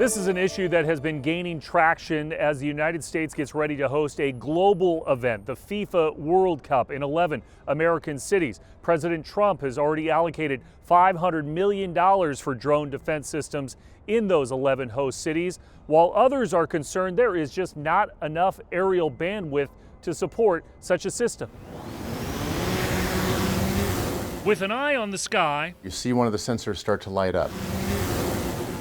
This is an issue that has been gaining traction as the United States gets ready to host a global event, the FIFA World Cup, in 11 American cities. President Trump has already allocated $500 million for drone defense systems in those 11 host cities, while others are concerned there is just not enough aerial bandwidth to support such a system. With an eye on the sky, you see one of the sensors start to light up.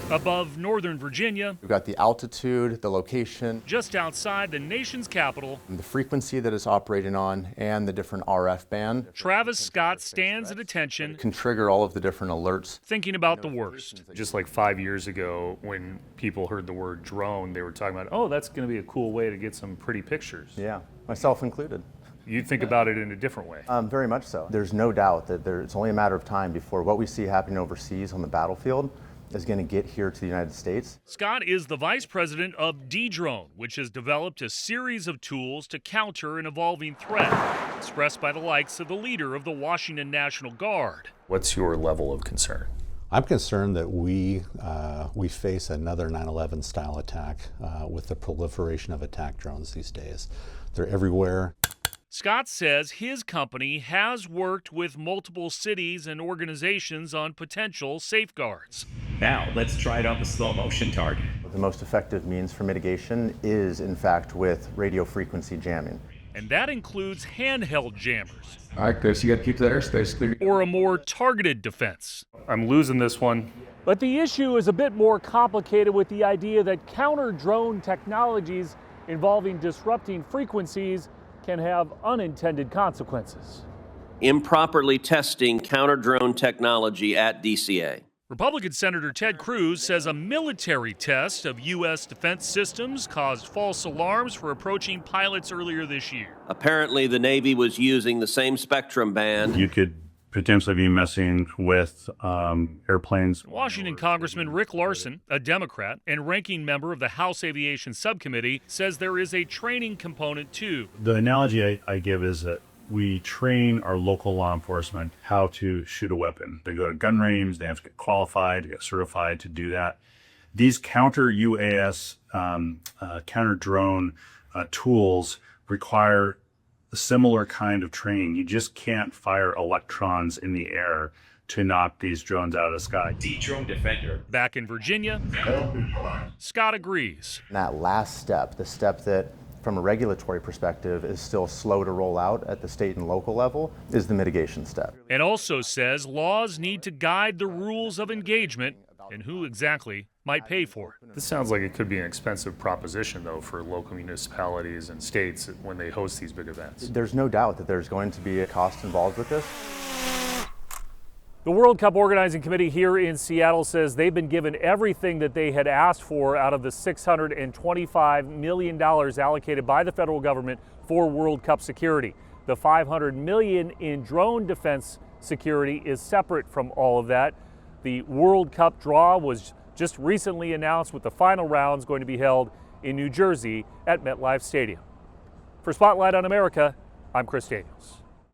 Above Northern Virginia, We've got the altitude, the location, just outside the nation's capital, and the frequency that it's operating on, and the different RF band. Travis Scott stands at attention, It can trigger all of the different alerts. thinking about the worst. Just like 5 years ago, when people heard the word drone, they were talking about, oh, that's going to be a cool way to get some pretty pictures. Yeah, myself included. You think about it in a different way. Very much so. There's no doubt that it's only a matter of time before what we see happening overseas on the battlefield is going to get here to the United States. Scott is the vice president of D-Drone, which has developed a series of tools to counter an evolving threat, expressed by the likes of the leader of the Washington National Guard. What's your level of concern? I'm concerned that we face another 9/11 style attack with the proliferation of attack drones these days. They're everywhere. Scott says his company has worked with multiple cities and organizations on potential safeguards. Now, let's try it on the slow motion target. The most effective means for mitigation is, in fact, with radio frequency jamming. And that includes handheld jammers. All right, Chris, you got to keep that airspace clear. Or a more targeted defense. I'm losing this one. But the issue is a bit more complicated with the idea that counter-drone technologies involving disrupting frequencies can have unintended consequences. Improperly testing counter-drone technology at DCA. Republican Senator Ted Cruz says a military test of U.S. defense systems caused false alarms for approaching pilots earlier this year. Apparently, the Navy was using the same spectrum band. You could potentially be messing with airplanes. Washington Congressman Rick Larson, a Democrat and ranking member of the House Aviation Subcommittee, says there is a training component too. The analogy I give is that we train our local law enforcement how to shoot a weapon. They go to gun range, they have to get qualified, to get certified to do that. These counter-UAS, counter-drone tools require a similar kind of training. You just can't fire electrons in the air to knock these drones out of the sky. D-Drone Defender. Back in Virginia, Scott agrees. And that last step, the step that from a regulatory perspective is still slow to roll out at the state and local level, is the mitigation step. And also says laws need to guide the rules of engagement and who exactly might pay for it. This sounds like it could be an expensive proposition, though, for local municipalities and states when they host these big events. There's no doubt that there's going to be a cost involved with this. The World Cup Organizing Committee here in Seattle says they've been given everything that they had asked for out of the $625 million allocated by the federal government for World Cup security. The $500 million in drone defense security is separate from all of that. The World Cup draw was just recently announced, with the final rounds going to be held in New Jersey at MetLife Stadium. For Spotlight on America, I'm Chris Daniels.